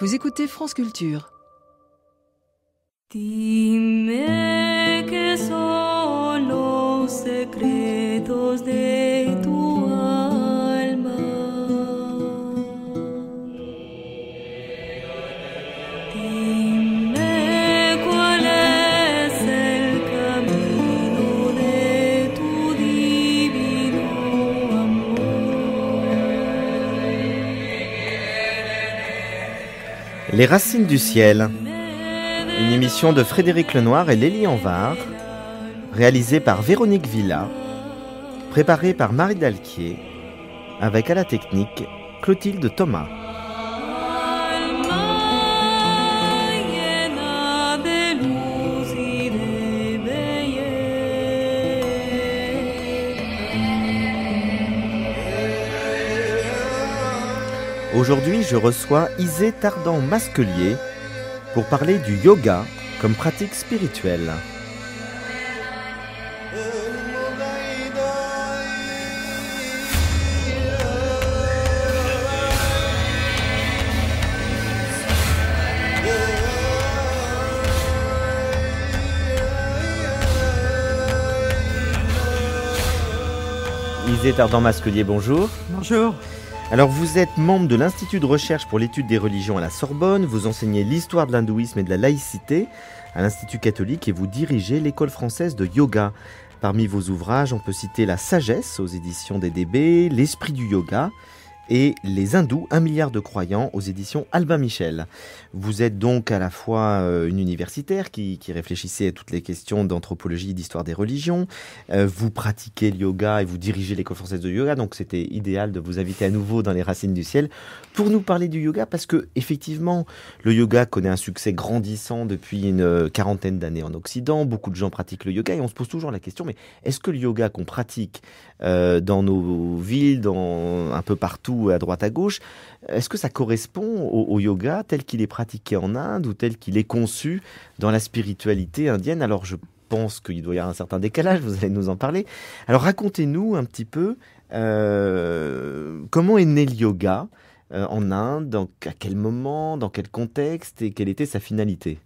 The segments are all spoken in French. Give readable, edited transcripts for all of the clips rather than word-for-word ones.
Vous écoutez France Culture. Dime que son los secretos de tu alma. Dime cuál es el camino de tu divino amor. Les racines du ciel. Une émission de Frédéric Lenoir et Lélie Anvar, réalisée par Véronique Villa, préparée par Marie Dalquier, avec à la technique Clotilde Thomas. Aujourd'hui, je reçois Isée Tardan-Masquelier pour parler du yoga comme pratique spirituelle. Isée Tardan-Masquelier, bonjour. Bonjour. Alors vous êtes membre de l'Institut de recherche pour l'étude des religions à la Sorbonne, vous enseignez l'histoire de l'hindouisme et de la laïcité à l'Institut catholique et vous dirigez l'école française de yoga. Parmi vos ouvrages, on peut citer La sagesse aux éditions des DB, L'esprit du yoga et Les hindous, 1 milliard de croyants aux éditions Albin Michel. Vous êtes donc à la fois une universitaire qui réfléchissait à toutes les questions d'anthropologie et d'histoire des religions. Vous pratiquez le yoga et vous dirigez l'école française de yoga, donc c'était idéal de vous inviter à nouveau dans les racines du ciel pour nous parler du yoga, parce que effectivement le yoga connaît un succès grandissant depuis une quarantaine d'années en Occident. Beaucoup de gens pratiquent le yoga et on se pose toujours la question, mais est-ce que le yoga qu'on pratique dans nos villes, un peu partout, à droite à gauche, est-ce que ça correspond au yoga tel qu'il est pratiqué en Inde ou tel qu'il est conçu dans la spiritualité indienne? Alors je pense qu'il doit y avoir un certain décalage, vous allez nous en parler. Alors racontez-nous un petit peu comment est né le yoga en Inde, à quel moment, dans quel contexte et quelle était sa finalité?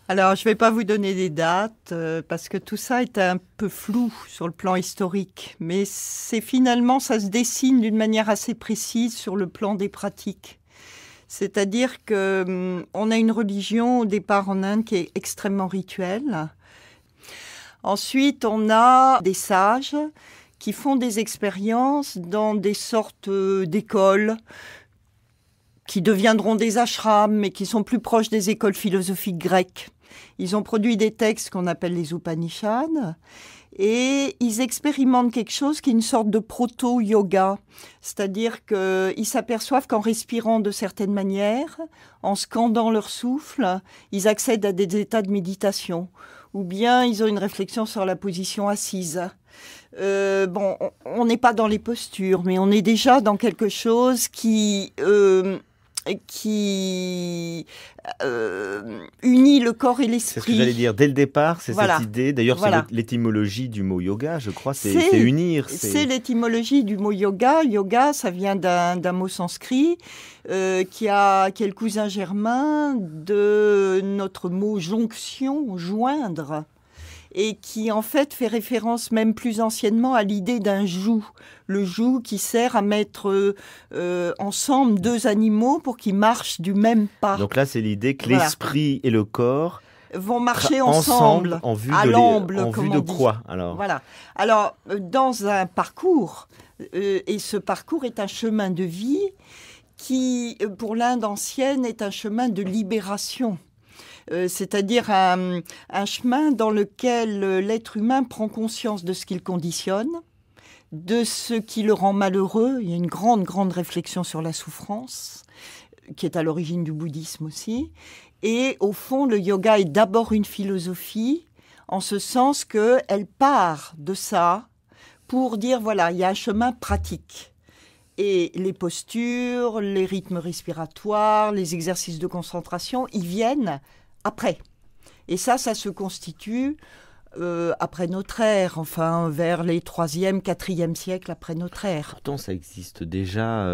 Alors, je ne vais pas vous donner des dates parce que tout ça est un peu flou sur le plan historique. Mais c'est finalement, ça se dessine d'une manière assez précise sur le plan des pratiques. C'est-à-dire qu'on a une religion au départ en Inde qui est extrêmement rituelle. Ensuite, on a des sages qui font des expériences dans des sortes d'écoles qui deviendront des ashrams, mais qui sont plus proches des écoles philosophiques grecques. Ils ont produit des textes qu'on appelle les Upanishads et ils expérimentent quelque chose qui est une sorte de proto-yoga. C'est-à-dire qu'ils s'aperçoivent qu'en respirant de certaines manières, en scandant leur souffle, ils accèdent à des états de méditation. Ou bien ils ont une réflexion sur la position assise. On n'est pas dans les postures, mais on est déjà dans quelque chose qui unit le corps et l'esprit. C'est ce que j'allais dire. Dès le départ, c'est voilà. Cette idée. D'ailleurs, voilà. C'est l'étymologie du mot yoga, je crois. C'est unir. C'est l'étymologie du mot yoga. Yoga, ça vient d'un mot sanskrit qui est le cousin germain de notre mot jonction, joindre. Et qui en fait fait référence même plus anciennement à l'idée d'un joug. Le joug qui sert à mettre ensemble deux animaux pour qu'ils marchent du même pas. Donc là, c'est l'idée que voilà. L'esprit et le corps vont marcher ensemble en vue à l'amble, en vue de quoi alors? Voilà. Alors, dans un parcours, et ce parcours est un chemin de vie qui, pour l'Inde ancienne, est un chemin de libération. C'est-à-dire un chemin dans lequel l'être humain prend conscience de ce qu'il conditionne, de ce qui le rend malheureux. Il y a une grande, grande réflexion sur la souffrance, qui est à l'origine du bouddhisme aussi. Et au fond, le yoga est d'abord une philosophie, en ce sens qu'elle part de ça pour dire, voilà, il y a un chemin pratique. Et les postures, les rythmes respiratoires, les exercices de concentration, ils viennent après. Et ça se constitue après notre ère, enfin vers les 3e, 4e siècles après notre ère. Pourtant, ça existe déjà,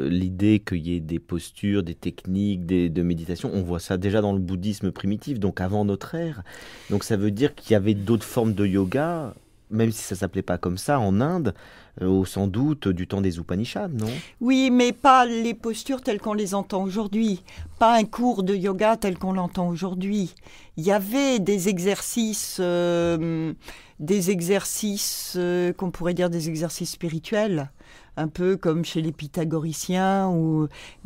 l'idée qu'il y ait des postures, des techniques, de méditation. On voit ça déjà dans le bouddhisme primitif, donc avant notre ère. Donc ça veut dire qu'il y avait d'autres formes de yoga, même si ça ne s'appelait pas comme ça, en Inde, sans doute du temps des Upanishads, non? Oui, mais pas les postures telles qu'on les entend aujourd'hui, pas un cours de yoga tel qu'on l'entend aujourd'hui. Il y avait des exercices qu'on pourrait dire des exercices spirituels, un peu comme chez les pythagoriciens,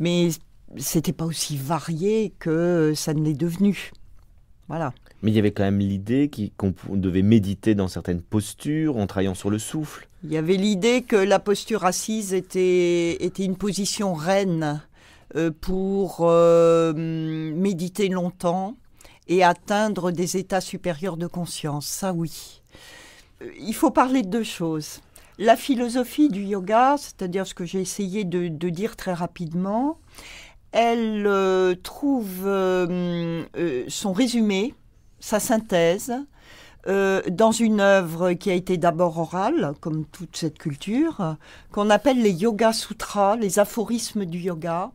mais c'était pas aussi varié que ça ne l'est devenu. Voilà. Mais il y avait quand même l'idée qu'on devait méditer dans certaines postures, en travaillant sur le souffle. Il y avait l'idée que la posture assise était une position reine pour méditer longtemps et atteindre des états supérieurs de conscience. Ça, oui. Il faut parler de 2 choses. La philosophie du yoga, c'est-à-dire ce que j'ai essayé de dire très rapidement, elle trouve son résumé, sa synthèse, dans une œuvre qui a été d'abord orale, comme toute cette culture, qu'on appelle les Yoga Sutras, les aphorismes du yoga,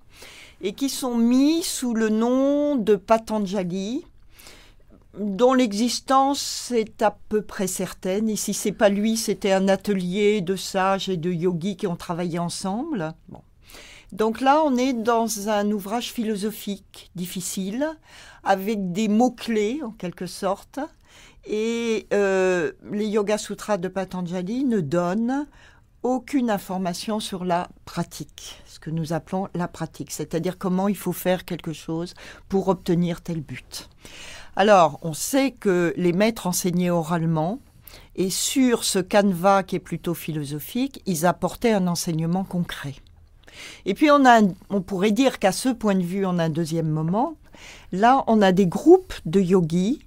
et qui sont mis sous le nom de Patanjali, dont l'existence est à peu près certaine. Et si c'est pas lui, c'était un atelier de sages et de yogis qui ont travaillé ensemble. Bon. Donc là, on est dans un ouvrage philosophique difficile, avec des mots-clés, en quelque sorte. Et les Yoga Sutras de Patanjali ne donnent aucune information sur la pratique, ce que nous appelons la pratique, c'est-à-dire comment il faut faire quelque chose pour obtenir tel but. Alors, on sait que les maîtres enseignaient oralement, et sur ce canevas qui est plutôt philosophique, ils apportaient un enseignement concret. Et puis on pourrait dire qu'à ce point de vue, en un deuxième moment, là, on a des groupes de yogis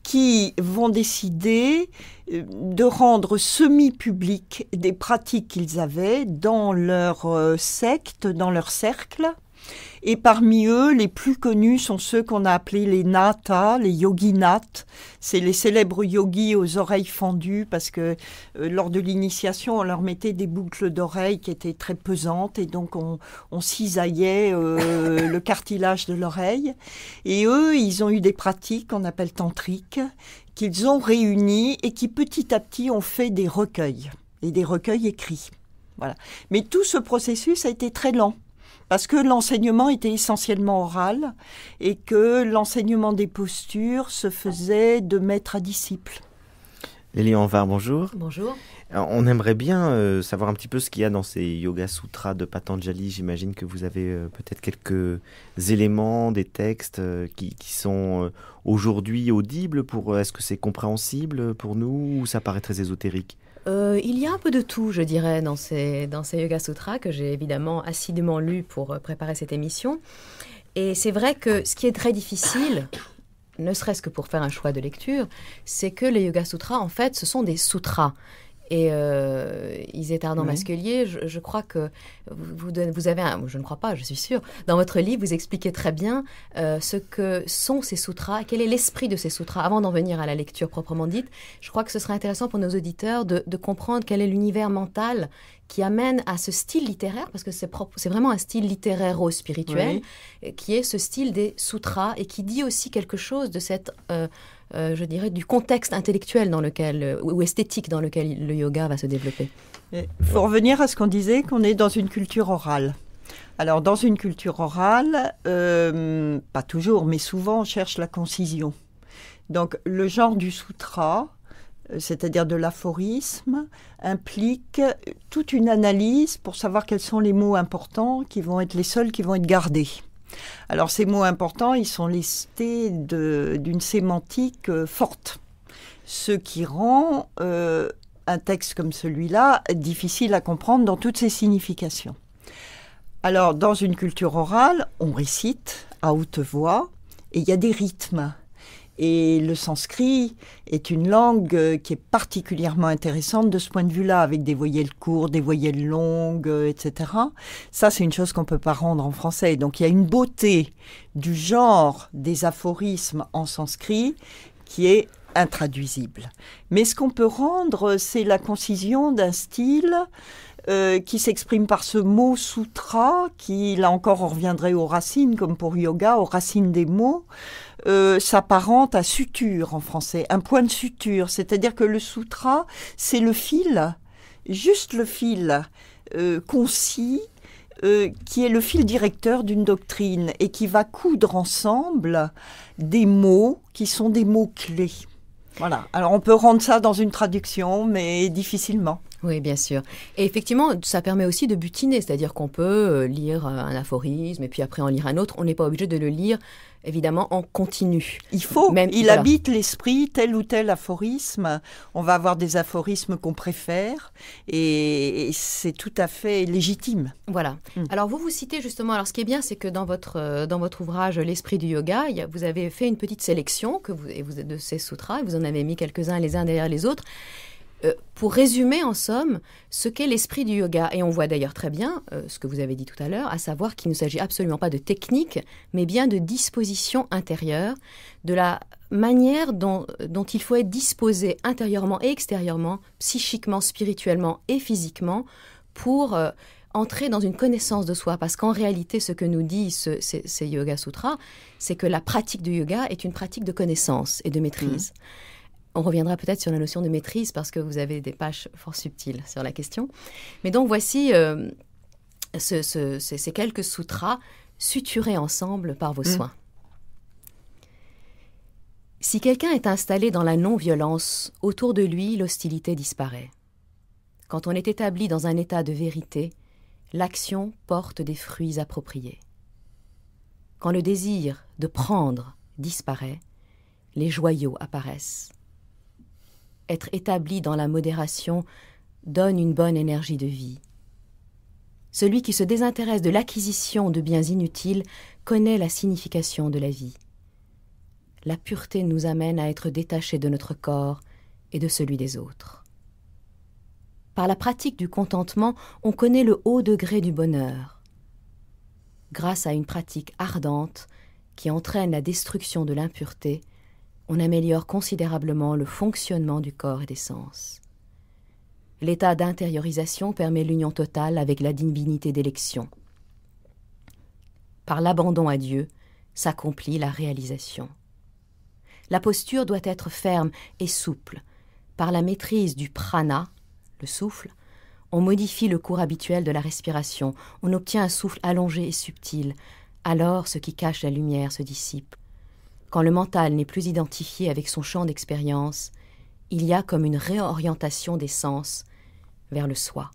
qui vont décider de rendre semi-publiques des pratiques qu'ils avaient dans leur secte, dans leur cercle. Et parmi eux, les plus connus sont ceux qu'on a appelés les Nata, les yoginats. C'est les célèbres yogis aux oreilles fendues parce que lors de l'initiation, on leur mettait des boucles d'oreilles qui étaient très pesantes et donc on cisaillait le cartilage de l'oreille. Et eux, ils ont eu des pratiques qu'on appelle tantriques, qu'ils ont réunies et qui petit à petit ont fait des recueils, et des recueils écrits. Voilà. Mais tout ce processus a été très lent. Parce que l'enseignement était essentiellement oral et que l'enseignement des postures se faisait de maître à disciple. Lélie Anvar, bonjour. Bonjour. Alors, on aimerait bien savoir un petit peu ce qu'il y a dans ces Yoga Sutras de Patanjali. J'imagine que vous avez peut-être quelques éléments, des textes qui sont aujourd'hui audibles. Est-ce que c'est compréhensible pour nous ou ça paraît très ésotérique ? Il y a un peu de tout, je dirais, dans ces Yoga Sutras que j'ai évidemment assidûment lus pour préparer cette émission. Et c'est vrai que ce qui est très difficile, ne serait-ce que pour faire un choix de lecture, c'est que les Yoga Sutras, en fait, ce sont des sutras. Et Isée Ardan-Masquelier, je crois que vous avez je ne crois pas, je suis sûre, dans votre livre, vous expliquez très bien ce que sont ces sutras, quel est l'esprit de ces sutras. Avant d'en venir à la lecture proprement dite, je crois que ce serait intéressant pour nos auditeurs de comprendre quel est l'univers mental qui amène à ce style littéraire, parce que c'est vraiment un style littéraire-spirituel, qui est ce style des sutras, et qui dit aussi quelque chose de cette... je dirais, du contexte intellectuel ou esthétique dans lequel le yoga va se développer. Il faut revenir à ce qu'on disait, qu'on est dans une culture orale. Alors, dans une culture orale, pas toujours, mais souvent, on cherche la concision. Donc, le genre du sutra, c'est-à-dire de l'aphorisme, implique toute une analyse pour savoir quels sont les mots importants qui vont être les seuls qui vont être gardés. Alors ces mots importants, ils sont listés d'une sémantique forte, ce qui rend un texte comme celui-là difficile à comprendre dans toutes ses significations. Alors dans une culture orale, on récite à haute voix et il y a des rythmes. Et le sanskrit est une langue qui est particulièrement intéressante de ce point de vue-là, avec des voyelles courtes, des voyelles longues, etc. Ça, c'est une chose qu'on ne peut pas rendre en français. Donc, il y a une beauté du genre des aphorismes en sanskrit qui est intraduisible. Mais ce qu'on peut rendre, c'est la concision d'un style qui s'exprime par ce mot sutra, qui, là encore, on reviendrait aux racines, comme pour yoga, aux racines des mots, s'apparente à suture en français, un point de suture. C'est-à-dire que le sutra, c'est le fil, juste le fil concis, qui est le fil directeur d'une doctrine et qui va coudre ensemble des mots qui sont des mots clés. Voilà. Alors on peut rendre ça dans une traduction, mais difficilement. Oui, bien sûr. Et effectivement, ça permet aussi de butiner, c'est-à-dire qu'on peut lire un aphorisme et puis après en lire un autre. On n'est pas obligé de le lire, évidemment, en continu. Il habite l'esprit, tel ou tel aphorisme. On va avoir des aphorismes qu'on préfère et c'est tout à fait légitime. Voilà. Alors vous citez justement, alors ce qui est bien, c'est que dans votre ouvrage L'esprit du yoga, vous avez fait une petite sélection de ces sutras, et vous en avez mis quelques-uns les uns derrière les autres. Pour résumer en somme ce qu'est l'esprit du yoga. Et on voit d'ailleurs très bien ce que vous avez dit tout à l'heure, à savoir qu'il ne s'agit absolument pas de technique, mais bien de disposition intérieure, de la manière dont il faut être disposé intérieurement et extérieurement, psychiquement, spirituellement et physiquement, pour entrer dans une connaissance de soi. Parce qu'en réalité, ce que nous disent ces Yoga Sutras, c'est que la pratique du yoga est une pratique de connaissance et de maîtrise. On reviendra peut-être sur la notion de maîtrise parce que vous avez des pages fort subtiles sur la question. Mais donc voici ces quelques sutras suturés ensemble par vos soins. Si quelqu'un est installé dans la non-violence, autour de lui, l'hostilité disparaît. Quand on est établi dans un état de vérité, l'action porte des fruits appropriés. Quand le désir de prendre disparaît, les joyaux apparaissent. Être établi dans la modération donne une bonne énergie de vie. Celui qui se désintéresse de l'acquisition de biens inutiles connaît la signification de la vie. La pureté nous amène à être détachés de notre corps et de celui des autres. Par la pratique du contentement, on connaît le haut degré du bonheur. Grâce à une pratique ardente qui entraîne la destruction de l'impureté, on améliore considérablement le fonctionnement du corps et des sens. L'état d'intériorisation permet l'union totale avec la divinité d'élection. Par l'abandon à Dieu s'accomplit la réalisation. La posture doit être ferme et souple. Par la maîtrise du prana, le souffle, on modifie le cours habituel de la respiration. On obtient un souffle allongé et subtil. Alors ce qui cache la lumière se dissipe. Quand le mental n'est plus identifié avec son champ d'expérience, il y a comme une réorientation des sens vers le soi.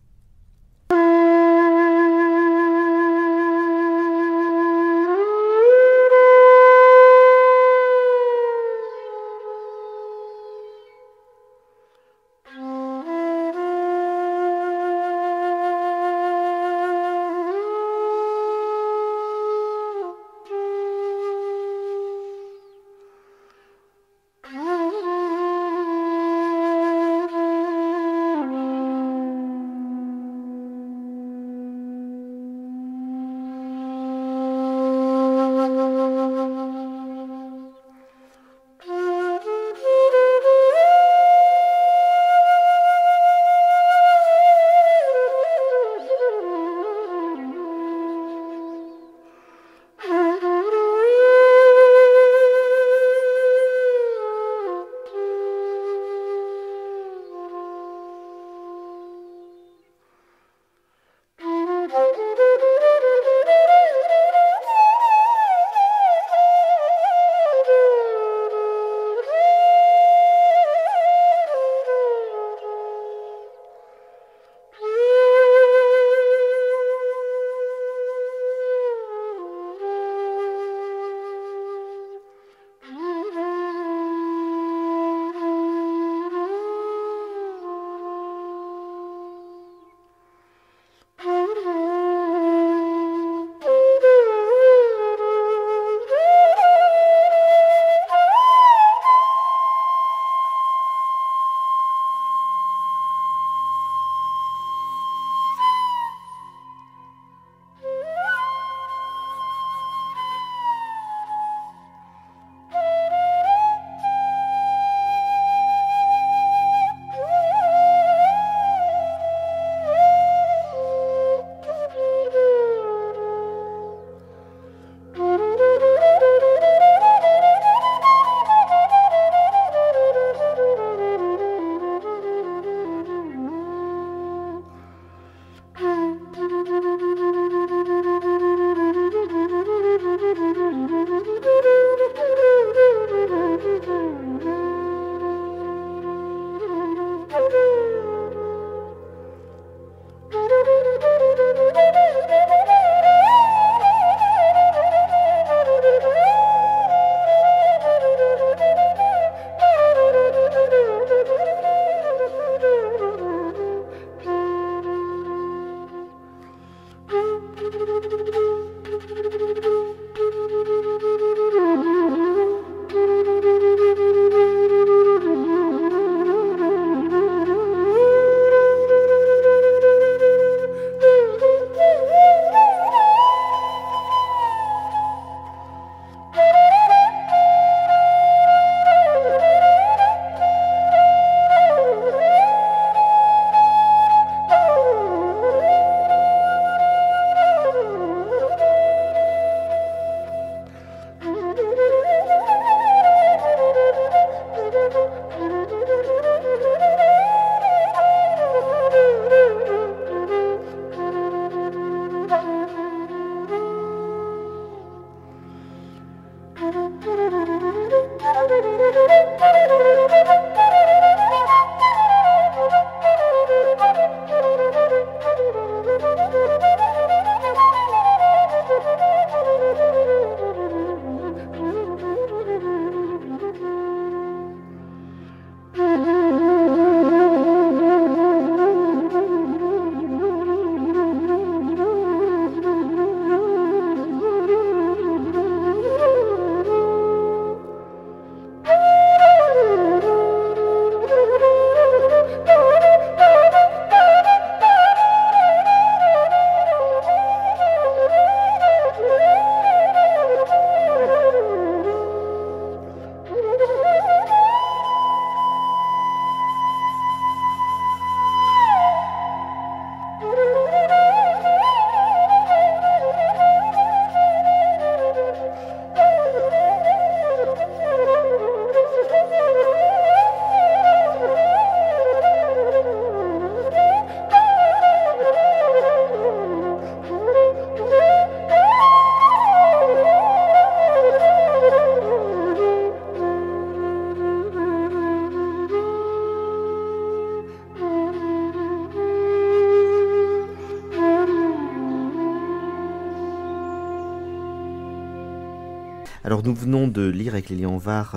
Alors nous venons de lire avec Lilian Var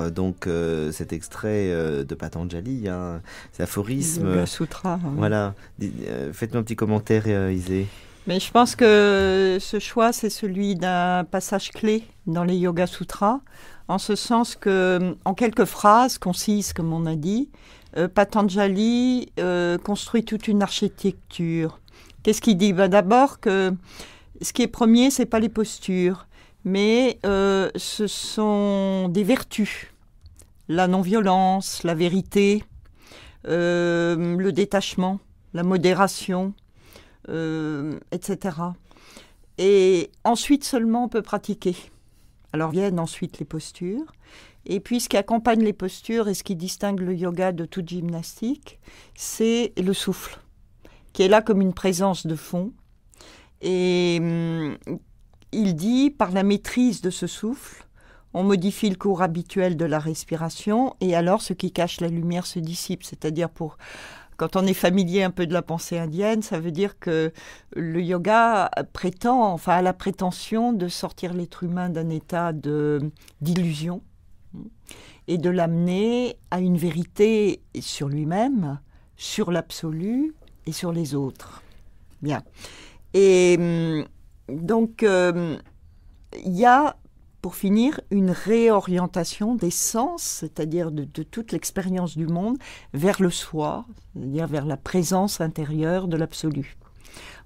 cet extrait de Patanjali, cet aphorisme. Yoga Sutra. Voilà, faites-nous un petit commentaire, Isée. Mais je pense que ce choix, c'est celui d'un passage clé dans les Yoga Sutras, en ce sens que, en quelques phrases concises, comme on a dit, Patanjali construit toute une architecture. Qu'est-ce qu'il dit? D'abord que ce qui est premier, c'est pas les postures, mais ce sont des vertus. La non-violence, la vérité, le détachement, la modération, etc. Et ensuite seulement on peut pratiquer. Alors viennent ensuite les postures. Et puis ce qui accompagne les postures et ce qui distingue le yoga de toute gymnastique, c'est le souffle, qui est là comme une présence de fond. Et il dit, par la maîtrise de ce souffle, on modifie le cours habituel de la respiration et alors ce qui cache la lumière se dissipe. C'est-à-dire quand on est familier un peu de la pensée indienne, ça veut dire que le yoga a la prétention de sortir l'être humain d'un état d'illusion et de l'amener à une vérité sur lui-même, sur l'absolu et sur les autres. Bien. Et donc, il y a, pour finir, une réorientation des sens, c'est-à-dire de toute l'expérience du monde, vers le soi, c'est-à-dire vers la présence intérieure de l'absolu.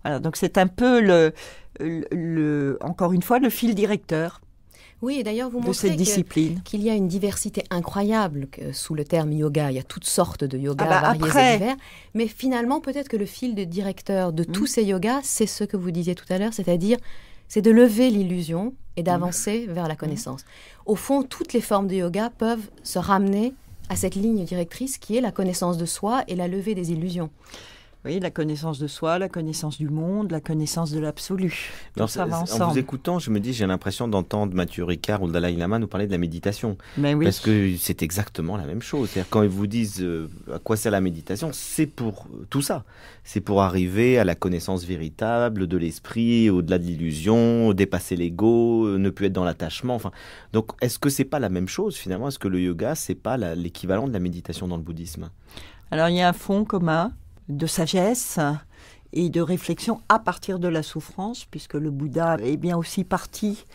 Voilà, donc c'est un peu, encore une fois, le fil directeur. Oui, et d'ailleurs, vous de montrez cette discipline. qu'il y a une diversité incroyable sous le terme yoga. Il y a toutes sortes de yogas variés après... et divers. Mais finalement, peut-être que le fil de directeur de tous ces yogas, c'est ce que vous disiez tout à l'heure, c'est-à-dire c'est de lever l'illusion et d'avancer vers la connaissance. Au fond, toutes les formes de yoga peuvent se ramener à cette ligne directrice qui est la connaissance de soi et la levée des illusions. Oui, la connaissance de soi, la connaissance du monde, la connaissance de l'absolu. Tout ça va ensemble. En vous écoutant, je me dis, j'ai l'impression d'entendre Mathieu Ricard ou le Dalai Lama nous parler de la méditation. Mais oui. Parce que c'est exactement la même chose. C'est-à-dire, quand ils vous disent à quoi sert la méditation, c'est pour tout ça. C'est pour arriver à la connaissance véritable de l'esprit, au-delà de l'illusion, dépasser l'ego, ne plus être dans l'attachement. Enfin, donc, est-ce que c'est pas la même chose finalement? Est-ce que le yoga, c'est pas l'équivalent de la méditation dans le bouddhisme? Alors, il y a un fond commun de sagesse et de réflexion à partir de la souffrance, puisque le Bouddha est bien aussi parti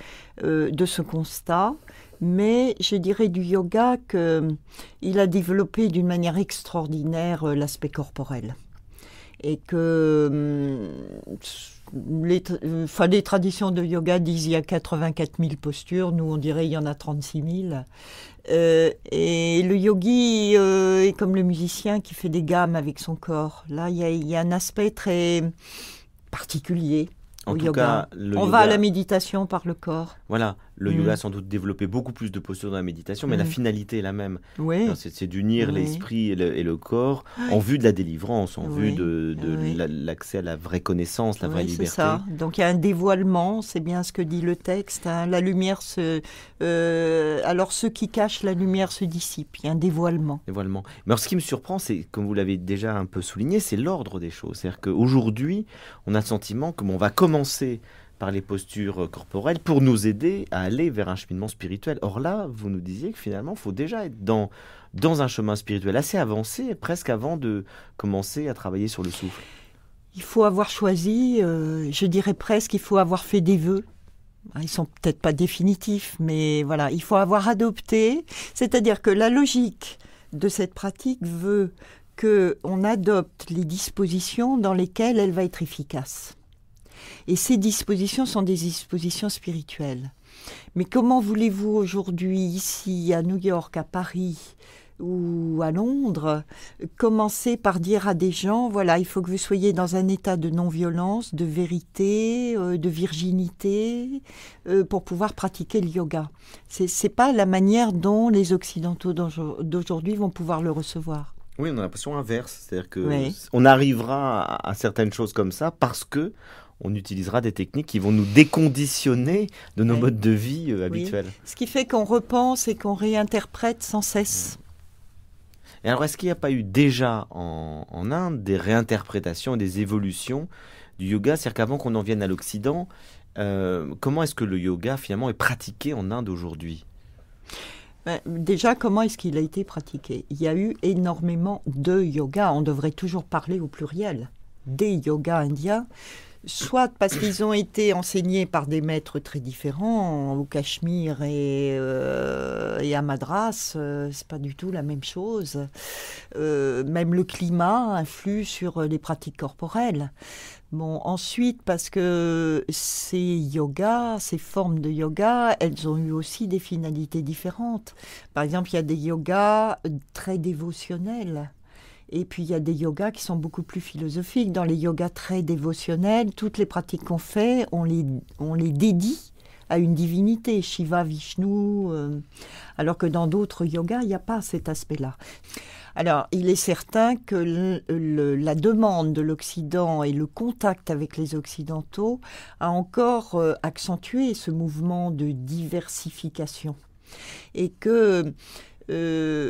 de ce constat, mais je dirais du yoga qu'il a développé d'une manière extraordinaire l'aspect corporel. Et que les traditions de yoga disent il y a 84 000 postures, nous on dirait il y en a 36 000. Et le yogi est comme le musicien qui fait des gammes avec son corps. Là, il y a un aspect très particulier au yoga. On va à la méditation par le corps. Voilà, le yoga a sans doute développé beaucoup plus de postures dans la méditation, mais la finalité est la même. Oui. C'est d'unir l'esprit et le corps en vue de la délivrance, en vue de l'accès à la vraie connaissance, la vraie liberté. C'est ça. Donc il y a un dévoilement, c'est bien ce que dit le texte. La lumière alors ceux qui cachent la lumière se dissipent. Il y a un dévoilement. Mais alors ce qui me surprend, c'est, comme vous l'avez déjà un peu souligné, c'est l'ordre des choses. C'est-à-dire qu'aujourd'hui, on a le sentiment qu'on va commencer par les postures corporelles pour nous aider à aller vers un cheminement spirituel. Or là, vous nous disiez que finalement, il faut déjà être dans un chemin spirituel assez avancé, presque avant de commencer à travailler sur le souffle. Il faut avoir choisi, je dirais presque, il faut avoir fait des vœux. Ils sont peut-être pas définitifs, mais voilà, il faut avoir adopté. C'est-à-dire que la logique de cette pratique veut qu'on adopte les dispositions dans lesquelles elle va être efficace. Et ces dispositions sont des dispositions spirituelles. Mais comment voulez-vous aujourd'hui, ici, à New York, à Paris ou à Londres, commencer par dire à des gens, voilà, il faut que vous soyez dans un état de non-violence, de vérité, de virginité, pour pouvoir pratiquer le yoga. C'est pas la manière dont les Occidentaux d'aujourd'hui vont pouvoir le recevoir. Oui, on a l'impression inverse. C'est-à-dire qu'on arrivera à certaines choses comme ça parce que on utilisera des techniques qui vont nous déconditionner de nos modes de vie habituels. Ce qui fait qu'on repense et qu'on réinterprète sans cesse. Et alors, est-ce qu'il n'y a pas eu déjà en Inde des réinterprétations, des évolutions du yoga? C'est-à-dire qu'avant qu'on en vienne à l'Occident, Comment est-ce que le yoga, finalement, est pratiqué en Inde aujourd'hui? Déjà, comment est-ce qu'il a été pratiqué? Il y a eu énormément de yoga. On devrait toujours parler au pluriel. Des yogas indiens, soit parce qu'ils ont été enseignés par des maîtres très différents, au Cachemire et à Madras, c'est pas du tout la même chose. Même le climat influe sur les pratiques corporelles. Bon, ensuite, parce que ces yogas, ces formes de yoga, elles ont eu aussi des finalités différentes. Par exemple, il y a des yogas très dévotionnels. Et puis, il y a des yogas qui sont beaucoup plus philosophiques. Dans les yogas très dévotionnels, toutes les pratiques qu'on fait, on les dédie à une divinité, Shiva, Vishnu, alors que dans d'autres yogas, il n'y a pas cet aspect-là. Alors, il est certain que la demande de l'Occident et le contact avec les Occidentaux a encore accentué ce mouvement de diversification. Et que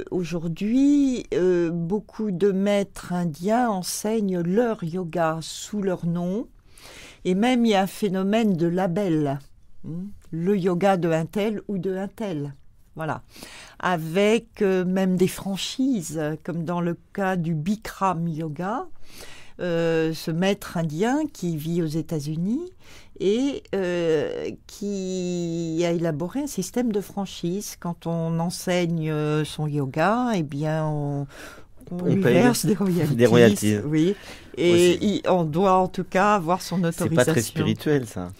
aujourd'hui, beaucoup de maîtres indiens enseignent leur yoga sous leur nom. Et même, il y a un phénomène de label. Le yoga de un tel ou de un tel. Voilà. Avec même des franchises, comme dans le cas du Bikram Yoga, ce maître indien qui vit aux États-Unis et qui a élaboré un système de franchise. Quand on enseigne son yoga, eh bien, on lui verse des royalties. Des royalties. Oui. Et on doit en tout cas avoir son autorisation. C'est pas très spirituel, ça.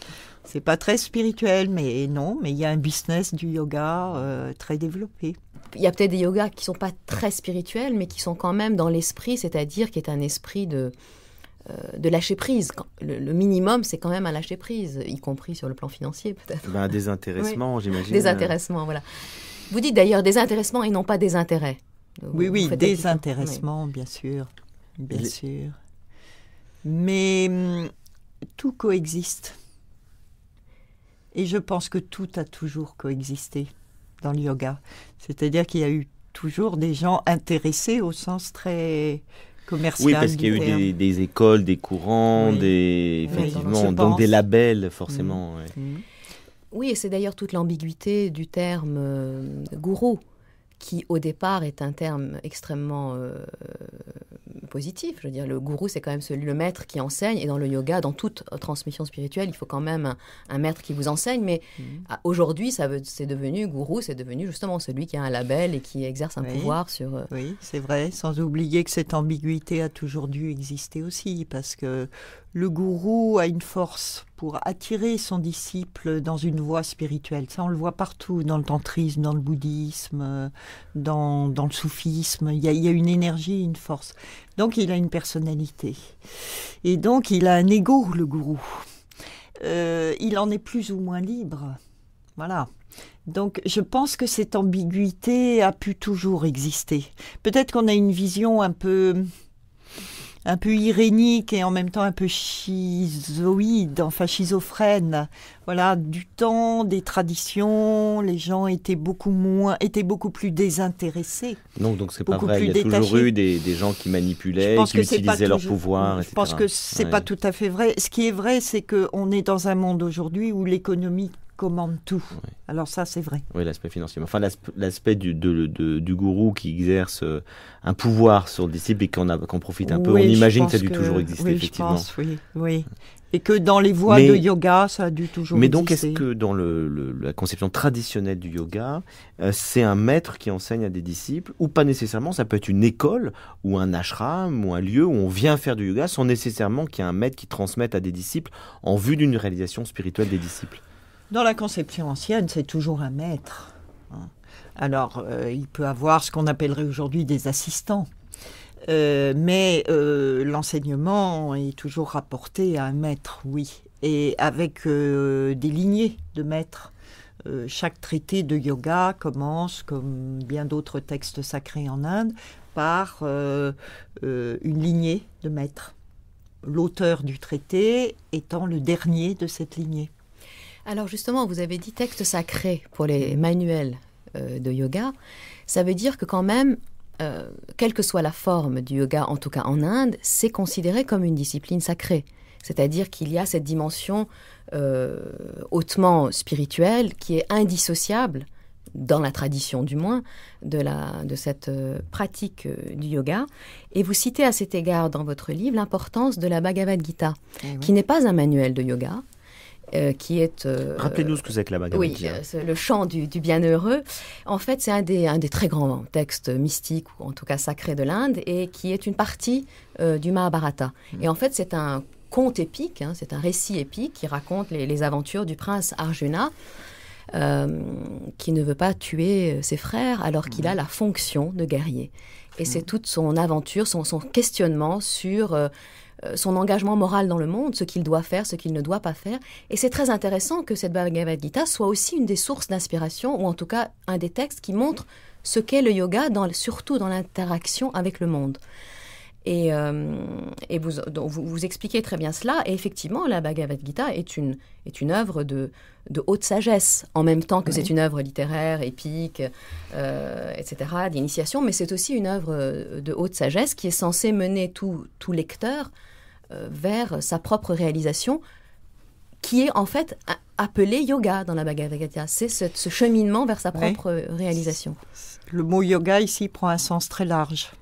C'est pas très spirituel, mais non, mais il y a un business du yoga très développé. Il y a peut-être des yogas qui ne sont pas très spirituels, mais qui sont quand même dans l'esprit, c'est-à-dire qui est un esprit de lâcher prise. Le minimum, c'est quand même un lâcher prise, y compris sur le plan financier, peut-être. Un désintéressement, oui. J'imagine. Désintéressement, voilà. Vous dites d'ailleurs désintéressement et non pas désintérêt. Oui, désintéressement, bien sûr. Bien sûr. Mais tout coexiste. Et je pense que tout a toujours coexisté dans le yoga. C'est-à-dire qu'il y a eu toujours des gens intéressés au sens très commercial. Oui, parce qu'il y a eu des écoles, des courants, effectivement, donc des labels, forcément. Oui, et c'est d'ailleurs toute l'ambiguïté du terme gourou, qui au départ est un terme extrêmement positif. Je veux dire, le gourou, c'est quand même le maître qui enseigne. Et dans le yoga, dans toute transmission spirituelle, il faut quand même un maître qui vous enseigne. Mais aujourd'hui, c'est devenu gourou, c'est devenu justement celui qui a un label et qui exerce un pouvoir sur... Oui, c'est vrai, sans oublier que cette ambiguïté a toujours dû exister aussi, parce que le gourou a une force pour attirer son disciple dans une voie spirituelle. Ça, on le voit partout, dans le tantrisme, dans le bouddhisme, dans le soufisme. Il y a une énergie, une force. Donc, il a une personnalité. Et donc, il a un ego, le gourou. Il en est plus ou moins libre. Voilà. Donc, je pense que cette ambiguïté a pu toujours exister. Peut-être qu'on a une vision un peu irénique et en même temps un peu schizophrène, voilà, du temps, des traditions, les gens étaient beaucoup plus désintéressés. Donc c'est pas vrai, il y a toujours eu des gens qui manipulaient, qui utilisaient leur pouvoir, etc. Je pense que c'est pas tout à fait vrai. Ce qui est vrai, c'est qu'on est dans un monde aujourd'hui où l'économie commande tout. Oui. Alors ça, c'est vrai. Oui, l'aspect financier. Enfin, l'aspect du gourou qui exerce un pouvoir sur le disciple et qu'on profite un peu. On imagine que ça a dû toujours exister, effectivement. Je pense, oui. Et que dans les voies de yoga, ça a dû toujours exister. Mais donc, est-ce que dans la conception traditionnelle du yoga, c'est un maître qui enseigne à des disciples, ou pas nécessairement? Ça peut être une école, ou un ashram, ou un lieu où on vient faire du yoga, sans nécessairement qu'il y ait un maître qui transmette à des disciples en vue d'une réalisation spirituelle des disciples. Dans la conception ancienne, c'est toujours un maître. Alors, il peut avoir ce qu'on appellerait aujourd'hui des assistants. Mais l'enseignement est toujours rapporté à un maître, oui. Et avec des lignées de maîtres. Chaque traité de yoga commence, comme bien d'autres textes sacrés en Inde, par une lignée de maîtres. L'auteur du traité étant le dernier de cette lignée. Alors justement, vous avez dit texte sacré pour les manuels de yoga. Ça veut dire que quand même, quelle que soit la forme du yoga, en tout cas en Inde, c'est considéré comme une discipline sacrée. C'est-à-dire qu'il y a cette dimension hautement spirituel, qui est indissociable, dans la tradition du moins, de cette pratique du yoga. Et vous citez à cet égard dans votre livre l'importance de la Bhagavad Gita, qui n'est pas un manuel de yoga, qui est... Rappelez-nous ce que c'est que la Bhagavad Gita. Oui, c'est le chant du bienheureux. En fait, c'est un des très grands textes mystiques, ou en tout cas sacrés de l'Inde, et qui est une partie du Mahabharata. Et en fait, c'est un conte épique, c'est un récit épique qui raconte les aventures du prince Arjuna, qui ne veut pas tuer ses frères alors qu'il a la fonction de guerrier. Et c'est toute son aventure, son questionnement sur son engagement moral dans le monde, ce qu'il doit faire, ce qu'il ne doit pas faire. Et c'est très intéressant que cette Bhagavad Gita soit aussi une des sources d'inspiration, ou en tout cas un des textes qui montre ce qu'est le yoga, surtout dans l'interaction avec le monde. Et vous expliquez très bien cela. Et effectivement, la Bhagavad Gita est une œuvre de haute sagesse, en même temps que c'est une œuvre littéraire, épique, etc., d'initiation, mais c'est aussi une œuvre de haute sagesse qui est censée mener tout lecteur vers sa propre réalisation, qui est en fait appelée yoga dans la Bhagavad Gita. C'est ce cheminement vers sa propre réalisation. Le mot yoga ici prend un sens très large.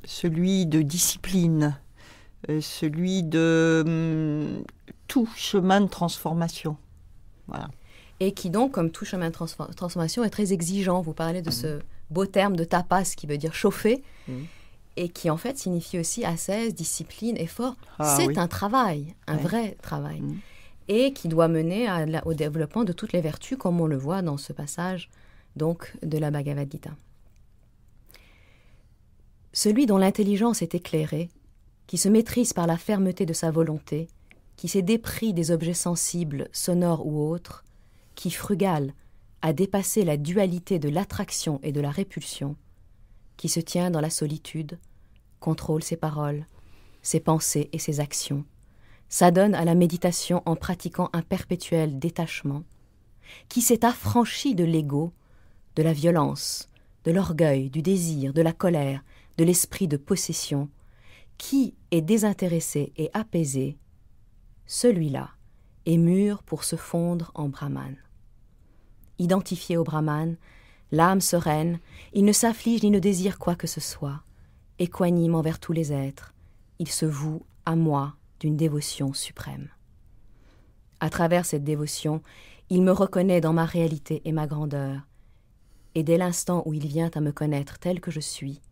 Celui de discipline, celui de tout chemin de transformation. Voilà. Et qui donc, comme tout chemin de transformation, est très exigeant. Vous parlez de ce beau terme de tapas qui veut dire chauffer, et qui en fait signifie aussi ascèse, discipline, effort. C'est un travail, un vrai travail, et qui doit mener au développement de toutes les vertus, comme on le voit dans ce passage donc, de la Bhagavad Gita. Celui dont l'intelligence est éclairée, qui se maîtrise par la fermeté de sa volonté, qui s'est dépris des objets sensibles, sonores ou autres, qui, frugal, a dépassé la dualité de l'attraction et de la répulsion, qui se tient dans la solitude, contrôle ses paroles, ses pensées et ses actions, s'adonne à la méditation en pratiquant un perpétuel détachement, qui s'est affranchi de l'ego, de la violence, de l'orgueil, du désir, de la colère, de l'esprit de possession, qui est désintéressé et apaisé, celui-là est mûr pour se fondre en Brahman. Identifié au Brahman, l'âme sereine, il ne s'afflige ni ne désire quoi que ce soit. Équanime envers tous les êtres, il se voue à moi d'une dévotion suprême. À travers cette dévotion, il me reconnaît dans ma réalité et ma grandeur, et dès l'instant où il vient à me connaître tel que je suis,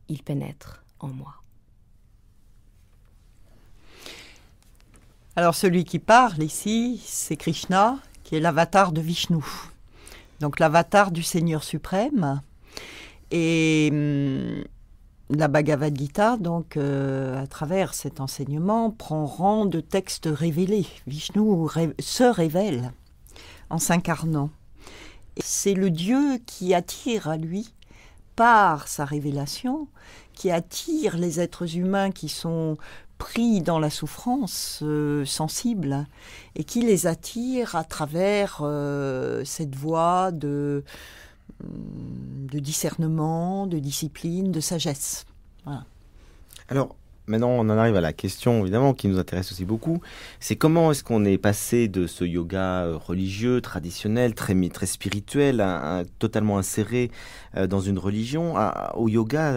il pénètre en moi. Alors celui qui parle ici, c'est Krishna, qui est l'avatar de Vishnu, donc l'avatar du Seigneur suprême. Et la Bhagavad Gita, donc, à travers cet enseignement, prend rang de texte révélé. Vishnu se révèle en s'incarnant. C'est le Dieu qui attire à lui, par sa révélation, qui attire les êtres humains qui sont pris dans la souffrance sensible, et qui les attire à travers cette voie de discernement, de discipline, de sagesse. Voilà. Alors, maintenant, on en arrive à la question, évidemment, qui nous intéresse aussi beaucoup. C'est comment est-ce qu'on est passé de ce yoga religieux, traditionnel, très spirituel, totalement inséré dans une religion, au yoga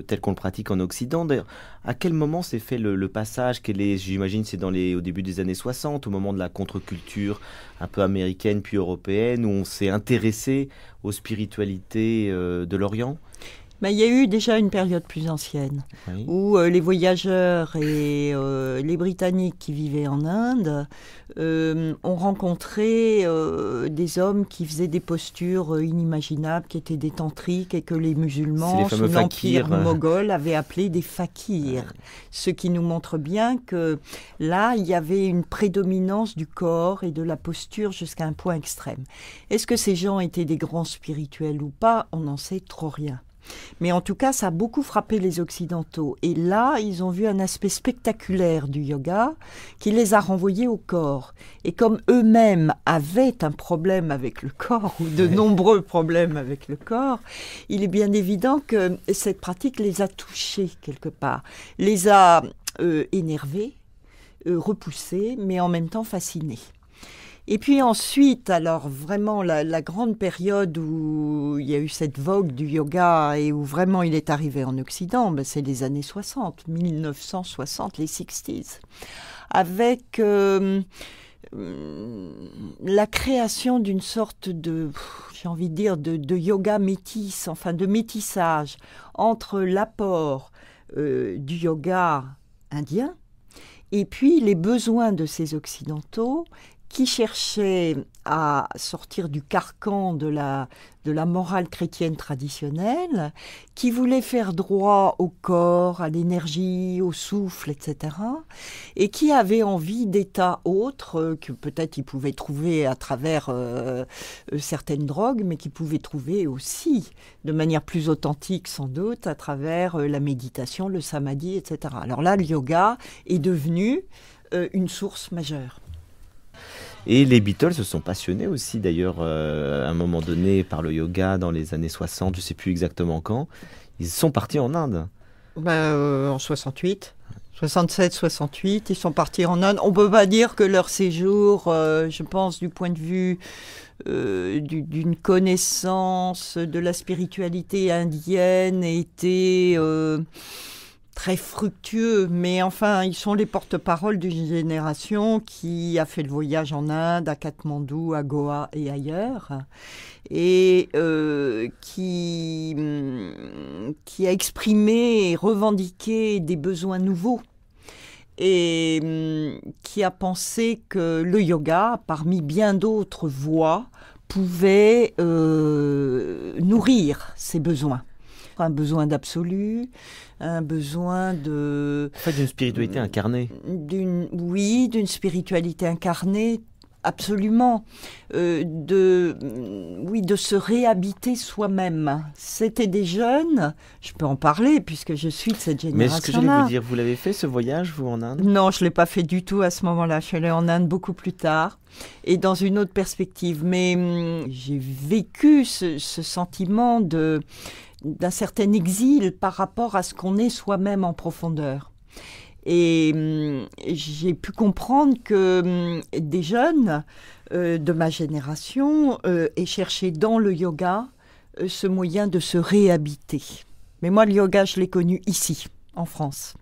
tel qu'on le pratique en Occident. D'ailleurs, à quel moment s'est fait le passage? J'imagine c'est au début des années 60, au moment de la contre-culture un peu américaine puis européenne, où on s'est intéressé aux spiritualités de l'Orient? Mais il y a eu déjà une période plus ancienne, où les voyageurs et les Britanniques qui vivaient en Inde ont rencontré des hommes qui faisaient des postures inimaginables, qui étaient des tantriques, et que les musulmans, sous l'empire moghol, avaient appelé des fakirs. Ce qui nous montre bien que là, il y avait une prédominance du corps et de la posture jusqu'à un point extrême. Est-ce que ces gens étaient des grands spirituels ou pas? On n'en sait trop rien. Mais en tout cas, ça a beaucoup frappé les Occidentaux. Et là, ils ont vu un aspect spectaculaire du yoga qui les a renvoyés au corps. Et comme eux-mêmes avaient un problème avec le corps, ou de nombreux problèmes avec le corps, il est bien évident que cette pratique les a touchés quelque part, les a énervés, repoussés, mais en même temps fascinés. Et puis ensuite, alors vraiment la grande période où il y a eu cette vogue du yoga et où vraiment il est arrivé en Occident, ben, c'est les années 60, 1960, les 60s, avec la création d'une sorte de, j'ai envie de dire, de yoga métis, enfin de métissage entre l'apport du yoga indien et puis les besoins de ces Occidentaux qui cherchaient à sortir du carcan de la morale chrétienne traditionnelle, qui voulaient faire droit au corps, à l'énergie, au souffle, etc., et qui avaient envie d'états autres que peut-être ils pouvaient trouver à travers certaines drogues, mais qu'ils pouvaient trouver aussi, de manière plus authentique sans doute, à travers la méditation, le samadhi, etc. Alors là, le yoga est devenu une source majeure. Et les Beatles se sont passionnés aussi d'ailleurs à un moment donné par le yoga dans les années 60, je ne sais plus exactement quand. Ils sont partis en Inde. En 68, 67, 68, ils sont partis en Inde. On ne peut pas dire que leur séjour, je pense, du point de vue d'une connaissance de la spiritualité indienne, était très fructueux, mais enfin, ils sont les porte-parole d'une génération qui a fait le voyage en Inde, à Katmandou, à Goa et ailleurs, et qui a exprimé et revendiqué des besoins nouveaux, et qui a pensé que le yoga, parmi bien d'autres voies, pouvait nourrir ces besoins. Un besoin d'absolu, un besoin de... En fait, d'une spiritualité incarnée. D'une spiritualité incarnée, absolument. De se réhabiter soi-même. C'était des jeunes, je peux en parler puisque je suis de cette génération-là. Mais ce que j'allais vous dire, vous l'avez fait ce voyage, vous, en Inde ? Non, je ne l'ai pas fait du tout à ce moment-là. Je suis allée en Inde beaucoup plus tard et dans une autre perspective. Mais j'ai vécu ce sentiment d'un certain exil par rapport à ce qu'on est soi-même en profondeur. Et j'ai pu comprendre que des jeunes de ma génération aient cherché dans le yoga ce moyen de se réhabiter. Mais moi, le yoga, je l'ai connu ici, en France.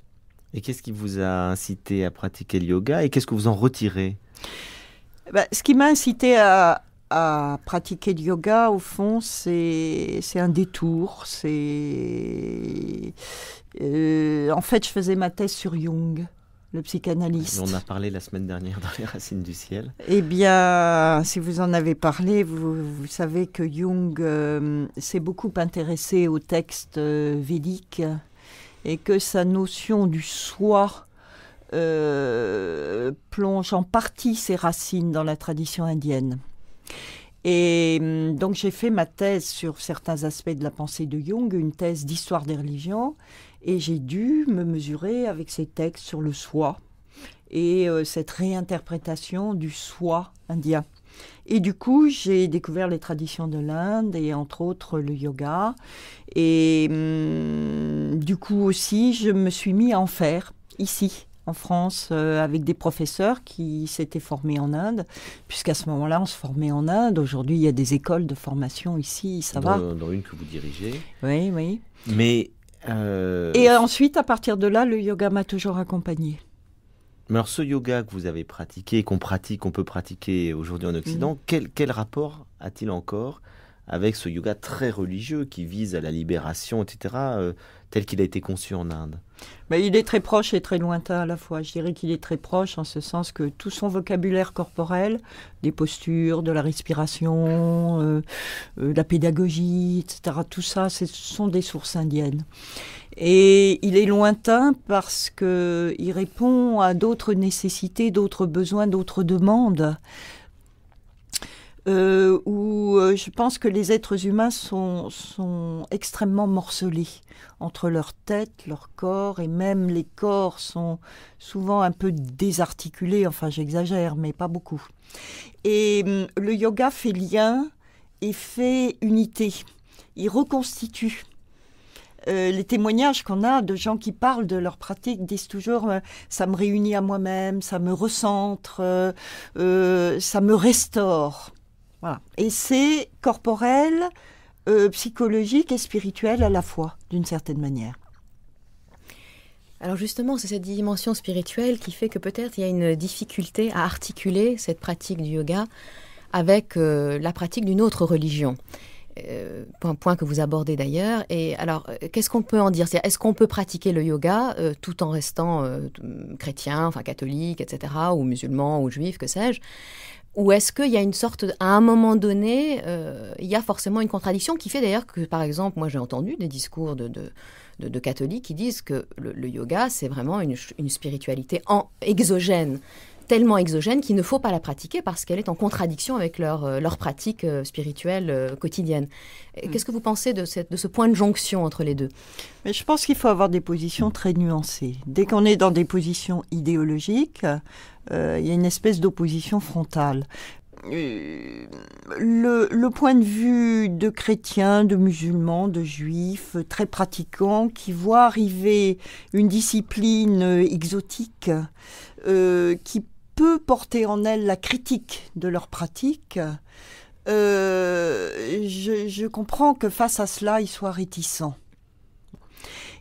Et qu'est-ce qui vous a incité à pratiquer le yoga et qu'est-ce que vous en retirez ? Ce qui m'a incité à pratiquer le yoga, au fond, c'est un détour. En fait, je faisais ma thèse sur Jung, le psychanalyste. On en a parlé la semaine dernière dans Les Racines du Ciel. Eh bien, si vous en avez parlé, vous savez que Jung s'est beaucoup intéressé aux textes védiques et que sa notion du soi plonge en partie ses racines dans la tradition indienne. Et donc j'ai fait ma thèse sur certains aspects de la pensée de Jung, une thèse d'histoire des religions, et j'ai dû me mesurer avec ces textes sur le soi et cette réinterprétation du soi indien. Et du coup, j'ai découvert les traditions de l'Inde et entre autres le yoga. Et du coup aussi, je me suis mis à en faire ici, en France, avec des professeurs qui s'étaient formés en Inde, puisqu'à ce moment-là, on se formait en Inde. Aujourd'hui, il y a des écoles de formation ici, ça va. Dans une que vous dirigez. Oui, oui. Mais... Et ensuite, à partir de là, le yoga m'a toujours accompagnée. Mais alors, ce yoga que vous avez pratiqué, qu'on peut pratiquer aujourd'hui en Occident, quel rapport a-t-il encore avec ce yoga très religieux qui vise à la libération, etc., tel qu'il a été conçu en Inde? Il est très proche et très lointain à la fois. Je dirais qu'il est très proche en ce sens que tout son vocabulaire corporel, des postures, de la respiration, la pédagogie, etc., tout ça, ce sont des sources indiennes. Et il est lointain parce qu'il répond à d'autres nécessités, d'autres besoins, d'autres demandes. Où je pense que les êtres humains sont extrêmement morcelés entre leur tête, leur corps, et même les corps sont souvent un peu désarticulés, enfin j'exagère, mais pas beaucoup. Et le yoga fait lien et fait unité. Il reconstitue Les témoignages qu'on a de gens qui parlent de leur pratique disent toujours ça me réunit à moi-même, ça me recentre, ça me restaure. Voilà. Et c'est corporel, psychologique et spirituel à la fois, d'une certaine manière. Alors justement, c'est cette dimension spirituelle qui fait que peut-être il y a une difficulté à articuler cette pratique du yoga avec la pratique d'une autre religion. Un point que vous abordez d'ailleurs. Et alors, qu'est-ce qu'on peut en dire? Est-ce qu'on peut pratiquer le yoga tout en restant chrétien, enfin catholique, etc., ou musulman, ou juif, que sais-je? Ou est-ce qu'il y a une sorte, à un moment donné, il y a forcément une contradiction qui fait d'ailleurs que, par exemple, moi j'ai entendu des discours de catholiques qui disent que le yoga, c'est vraiment une spiritualité exogène, tellement exogène qu'il ne faut pas la pratiquer parce qu'elle est en contradiction avec leur pratique spirituelle quotidienne. Qu'est-ce que vous pensez de ce point de jonction entre les deux? Mais je pense qu'il faut avoir des positions très nuancées. Dès qu'on est dans des positions idéologiques, il y a une espèce d'opposition frontale. Le point de vue de chrétiens, de musulmans, de juifs, très pratiquants, qui voient arriver une discipline exotique qui peut porter en elle la critique de leur pratique, je comprends que face à cela, ils soient réticents.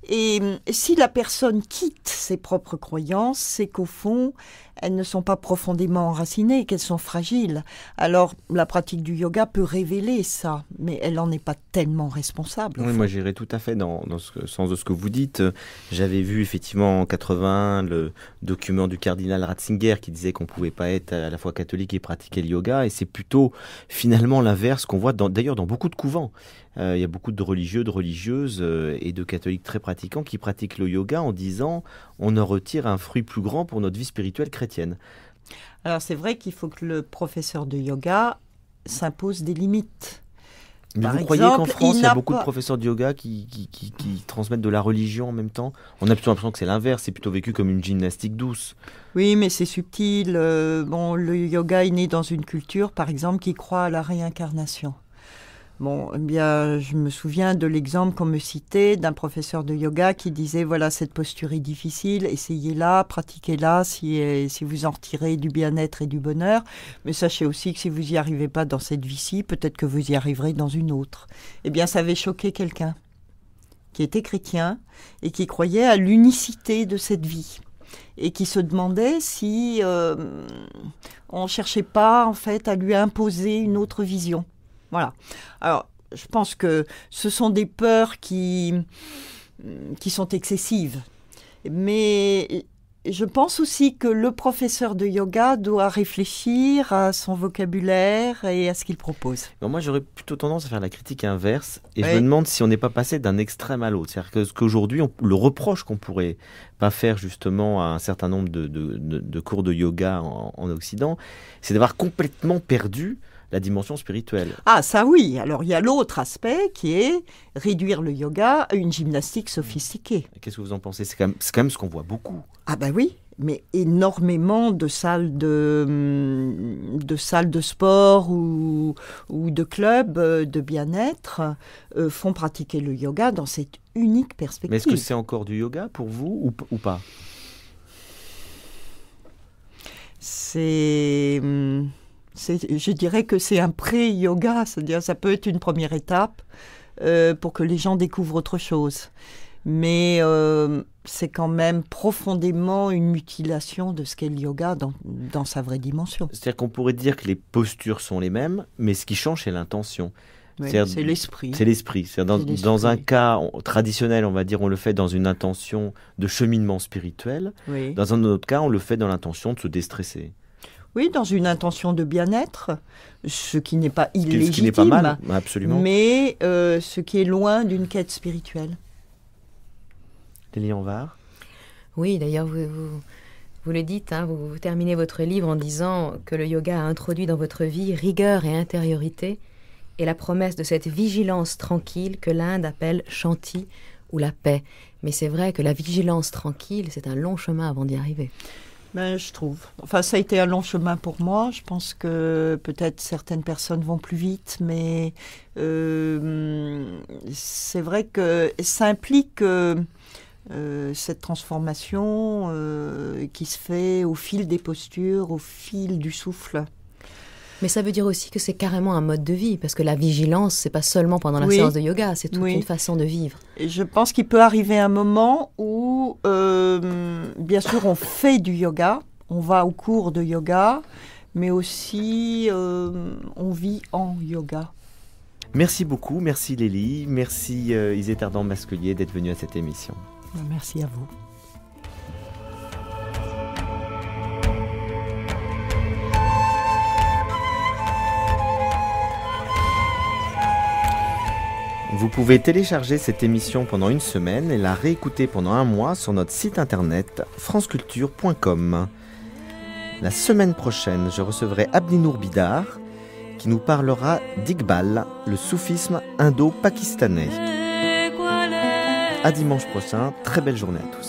Et si la personne quitte ses propres croyances, c'est qu'au fond, elles ne sont pas profondément enracinées, qu'elles sont fragiles. Alors, la pratique du yoga peut révéler ça, mais elle n'en est pas tellement responsable. Oui, moi j'irais tout à fait dans le sens de ce que vous dites. J'avais vu effectivement en 81 le document du cardinal Ratzinger qui disait qu'on ne pouvait pas être à la fois catholique et pratiquer le yoga, et c'est plutôt finalement l'inverse qu'on voit d'ailleurs dans beaucoup de couvents. Il y a beaucoup de religieux, de religieuses et de catholiques très pratiquants qui pratiquent le yoga en disant on en retire un fruit plus grand pour notre vie spirituelle chrétienne. Alors c'est vrai qu'il faut que le professeur de yoga s'impose des limites. Mais Par vous croyez exemple, qu'en France, il y a beaucoup pas- de professeurs de yoga qui transmettent de la religion en même temps? On a plutôt l'impression que c'est l'inverse, c'est plutôt vécu comme une gymnastique douce. Oui, mais c'est subtil. Bon, le yoga est né dans une culture, par exemple, qui croit à la réincarnation. Bon, eh bien, je me souviens de l'exemple qu'on me citait d'un professeur de yoga qui disait, voilà, cette posture est difficile, essayez-la, pratiquez-la si vous en retirez du bien-être et du bonheur. Mais sachez aussi que si vous n'y arrivez pas dans cette vie-ci, peut-être que vous y arriverez dans une autre. Eh bien, ça avait choqué quelqu'un qui était chrétien et qui croyait à l'unicité de cette vie. Et qui se demandait si on ne cherchait pas, en fait, à lui imposer une autre vision. Voilà. Alors, je pense que ce sont des peurs qui sont excessives. Mais je pense aussi que le professeur de yoga doit réfléchir à son vocabulaire et à ce qu'il propose. Alors moi, j'aurais plutôt tendance à faire la critique inverse, et Oui. je me demande si on n'est pas passé d'un extrême à l'autre. C'est-à-dire qu'aujourd'hui, le reproche qu'on pourrait pas faire justement à un certain nombre de cours de yoga en Occident, c'est d'avoir complètement perdu la dimension spirituelle. Ah, ça oui. Alors, il y a l'autre aspect qui est réduire le yoga à une gymnastique sophistiquée. Qu'est-ce que vous en pensez? C'est quand même ce qu'on voit beaucoup. Ah ben oui, mais énormément de salles de sport ou de clubs de bien-être font pratiquer le yoga dans cette unique perspective. Mais est-ce que c'est encore du yoga pour vous ou pas? Je dirais que c'est un pré-yoga, c'est-à-dire ça peut être une première étape pour que les gens découvrent autre chose. Mais c'est quand même profondément une mutilation de ce qu'est le yoga dans sa vraie dimension. C'est-à-dire qu'on pourrait dire que les postures sont les mêmes, mais ce qui change, c'est l'intention. Oui, C'est-à-dire- c'est l'esprit. C'est l'esprit. C'est-à-dire C'est l'esprit. dans un cas traditionnel, on va dire, on le fait dans une intention de cheminement spirituel. Oui. Dans un autre cas, on le fait dans l'intention de se déstresser. Oui, dans une intention de bien-être, ce qui n'est pas Ce illégitime, qui n'est pas mal, absolument. mais ce qui est loin d'une quête spirituelle. Lilian Var. Oui, d'ailleurs, vous le dites, hein, vous terminez votre livre en disant que le yoga a introduit dans votre vie rigueur et intériorité et la promesse de cette vigilance tranquille que l'Inde appelle Shanti ou la paix. Mais c'est vrai que la vigilance tranquille, c'est un long chemin avant d'y arriver. Ben, je trouve. Enfin, ça a été un long chemin pour moi. Je pense que peut-être certaines personnes vont plus vite, mais c'est vrai que ça implique cette transformation qui se fait au fil des postures, au fil du souffle. Mais ça veut dire aussi que c'est carrément un mode de vie, parce que la vigilance, c'est pas seulement pendant la Oui. séance de yoga, c'est toute Oui. une façon de vivre. Et je pense qu'il peut arriver un moment où, bien sûr, on fait du yoga, on va au cours de yoga, mais aussi on vit en yoga. Merci beaucoup, merci Lélie, merci Isée Tardant-Masquelier d'être venue à cette émission. Merci à vous. Vous pouvez télécharger cette émission pendant une semaine et la réécouter pendant un mois sur notre site internet franceculture.com. La semaine prochaine, je recevrai Abdinour Bidar qui nous parlera d'Iqbal, le soufisme indo-pakistanais. À dimanche prochain, très belle journée à tous.